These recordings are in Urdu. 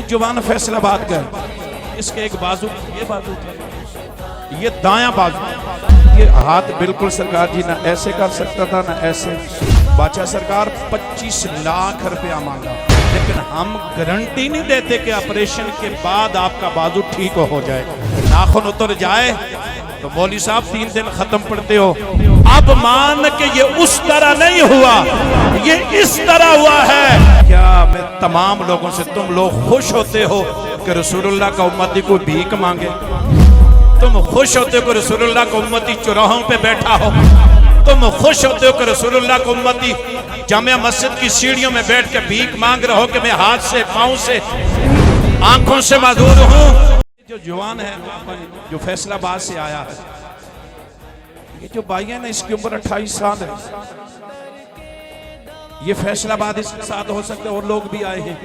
یہ جوان فیصل آباد کا ہے، اس کے ایک بازو یہ بازو تھا، یہ دایاں بازو، یہ ہاتھ بالکل سرکار جی نہ ایسے کر سکتا تھا نہ ایسے۔ بادشاہ سرکار 25 لاکھ روپیہ مانگا، لیکن ہم گارنٹی نہیں دیتے کہ آپریشن کے بعد آپ کا بازو ٹھیک ہو جائے، ناخن اتر جائے تو مولوی صاحب 3 دن ختم پڑھتے ہو۔ اب مان کہ یہ اس طرح نہیں ہوا، یہ اس طرح ہوا ہے۔ کیا میں تمام لوگوں سے تم لوگ خوش ہوتے ہو کہ رسول اللہ کا امتی کو بھیک مانگے؟ تم خوش ہوتے ہو کہ رسول اللہ کا امتی چوراہوں پہ بیٹھا ہو؟ تم خوش ہوتے ہو کہ رسول اللہ کا امتی جامع مسجد کی سیڑھیوں میں بیٹھ کے بھیک مانگ رہا ہو کہ میں ہاتھ سے، پاؤں سے، آنکھوں سے معذور ہوں؟ جو جوان ہے، جو فیصل آباد سے آیا ہے، یہ جو بھائی ہے نا، اس کی عمر 28 سال ہے۔ یہ فیصل آباد اس کے ساتھ ہو سکتے اور لوگ بھی آئے ہیں،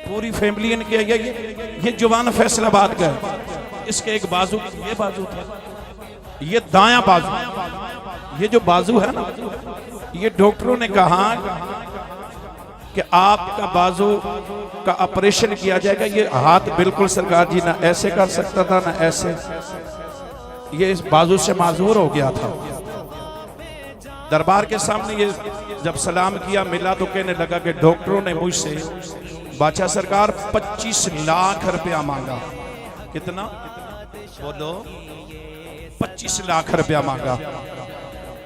پوری فیملی ان کی آئی ہے۔ یہ جوان فیصل آباد کا ہے، اس کے ایک بازو یہ بازو تھا، یہ دایاں بازو، یہ جو بازو ہے نا، یہ ڈاکٹروں نے کہا کہ آپ کا بازو کا آپریشن کیا جائے گا۔ یہ ہاتھ بالکل سرکار جی نہ ایسے کر سکتا تھا نہ ایسے، یہ اس بازو سے معذور ہو گیا تھا۔ دربار کے سامنے یہ جب سلام کیا، ملا تو کہنے لگا کہ ڈاکٹروں نے مجھ سے بادشاہ سرکار 25 لاکھ روپیہ مانگا۔ کتنا؟ بولو، 25 لاکھ روپیہ مانگا۔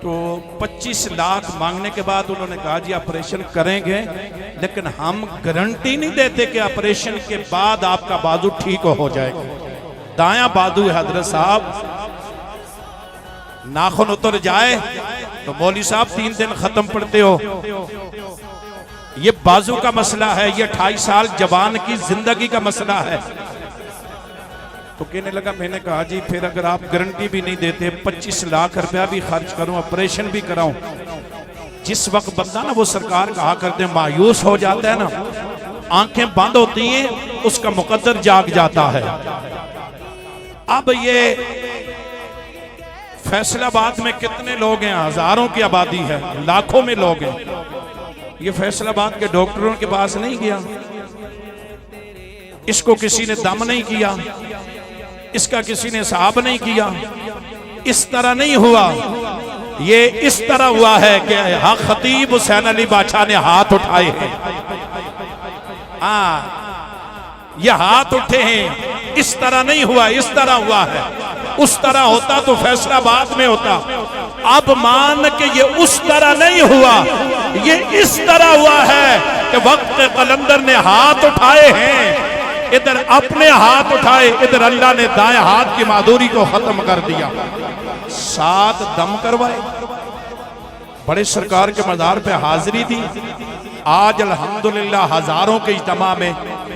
تو 25 لاکھ مانگنے کے بعد انہوں نے کہا جی آپریشن کریں گے، لیکن ہم گارنٹی نہیں دیتے کہ آپریشن کے بعد آپ کا بازو ٹھیک ہو جائے گا۔ دایاں بازو ہے حضرت صاحب، ناخن اتر جائے تو مولوی صاحب 3 دن ختم پڑھتے ہو۔ یہ بازو کا مسئلہ ہے، یہ 28 سال جوان کی زندگی کا مسئلہ ہے۔ تو کہنے لگا، میں نے کہا جی پھر اگر آپ گارنٹی بھی نہیں دیتے، 25 لاکھ روپیہ بھی خرچ کروں، آپریشن بھی کراؤں۔ جس وقت بندہ نا، وہ سرکار کہا کرتے ہیں، مایوس ہو جاتا ہے نا، آنکھیں بند ہوتی ہیں، اس کا مقدر جاگ جاتا ہے۔ اب یہ فیصل آباد میں کتنے لوگ ہیں؟ ہزاروں کی آبادی ہے، لاکھوں میں لوگ ہیں۔ یہ فیصل آباد کے ڈاکٹروں کے پاس نہیں گیا، اس کو کسی نے دم نہیں کیا، اس کا کسی نے صحاب نہیں کیا، اس طرح نہیں ہوا۔ یہ اس طرح ہوا ہے کہ خطیب حسین علی بادشاہ نے ہاتھ اٹھائے ہیں۔ یہ ہاتھ اٹھے ہیں، اس طرح نہیں ہوا، اس طرح ہوا ہے۔ اس طرح ہوتا تو فیصل آباد میں ہوتا۔ اب مان کہ یہ اس طرح نہیں ہوا، یہ اس طرح ہوا ہے کہ وقت قلندر نے ہاتھ اٹھائے ہیں، ادھر اپنے ہاتھ اٹھائے، ادھر اللہ نے دائیں ہاتھ کی معذوری کو ختم کر دیا۔ 7 دم کروائے، بڑے سرکار کے مزار پہ حاضری تھی۔ آج الحمدللہ ہزاروں کے اجتماع میں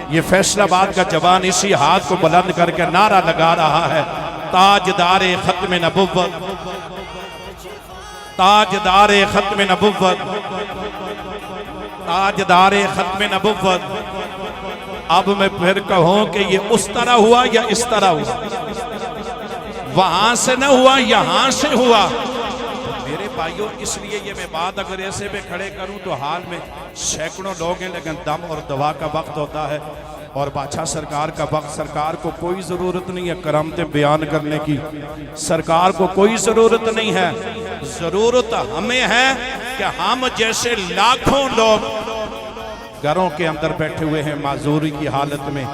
یہ فیصل آباد کا جوان اسی ہاتھ کو بلند کر کے نعرہ لگا رہا ہے، تاجدار ختم نبوت، تاجدار ختم نبوت، تاجدار ختم نبوت۔ اب میں پھر کہوں کہ یہ اس طرح ہوا یا اس طرح ہوا؟ وہاں سے نہ ہوا، یہاں سے ہوا۔ میرے بھائیوں، اس لیے یہ میں بات اگر ایسے میں کھڑے کروں تو حال میں سینکڑوں لوگ ہیں، لیکن دم اور دوا کا وقت ہوتا ہے اور بادشاہ سرکار کا وقت۔ سرکار کو کوئی ضرورت نہیں ہے کرامتیں بیان کرنے کی، سرکار کو کوئی ضرورت نہیں ہے۔ ضرورت ہمیں ہے کہ ہم جیسے لاکھوں لوگ گھروں کے اندر بیٹھے ہوئے ہیں، معذوری کی حالت میں،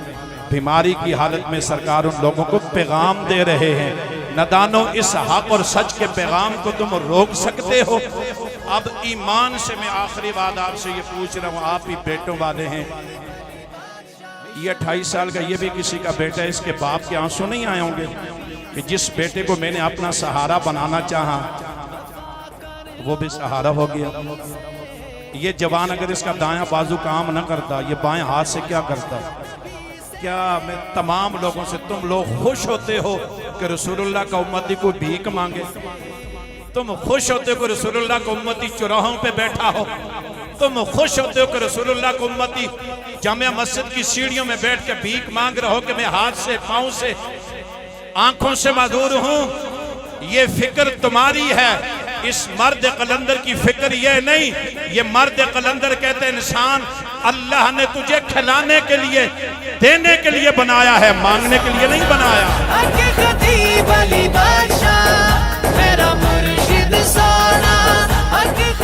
بیماری کی حالت میں، سرکار ان لوگوں کو پیغام دے رہے ہیں۔ ندانو، اس حق اور سچ کے پیغام کو تم روک سکتے ہو؟ اب ایمان سے میں آخری بات آپ سے یہ پوچھ رہا ہوں، آپ ہی بیٹوں والے ہیں، یہ 28 سال کا یہ بھی کسی کا بیٹا ہے، اس کے باپ کے آنسو نہیں آئے ہوں گے کہ جس بیٹے کو میں نے اپنا سہارا بنانا چاہا وہ بھی سہارا ہو گیا۔ یہ جوان اگر اس کا دایاں بازو کام نہ کرتا، یہ بائیں ہاتھ سے کیا کرتا؟ کیا میں تمام لوگوں سے تم لوگ خوش ہوتے ہو کہ رسول اللہ کا امتی کو بھیک مانگے؟ تم خوش ہوتے ہو کہ رسول اللہ کا امتی چوراہوں پہ بیٹھا ہو؟ تم خوش ہوتے ہو کہ رسول اللہ کا امتی جامع مسجد کی سیڑھیوں میں بیٹھ کے بھیک مانگ رہا ہو کہ میں ہاتھ سے، پاؤں سے، آنکھوں سے معذور ہوں؟ یہ فکر تمہاری ہے، اس مرد قلندر کی فکر یہ نہیں. یہ مرد قلندر کہتے ہیں انسان اللہ نے تجھے کھلانے کے لیے دینے کے لیے بنایا ہے, مانگنے کے لیے نہیں بنایا.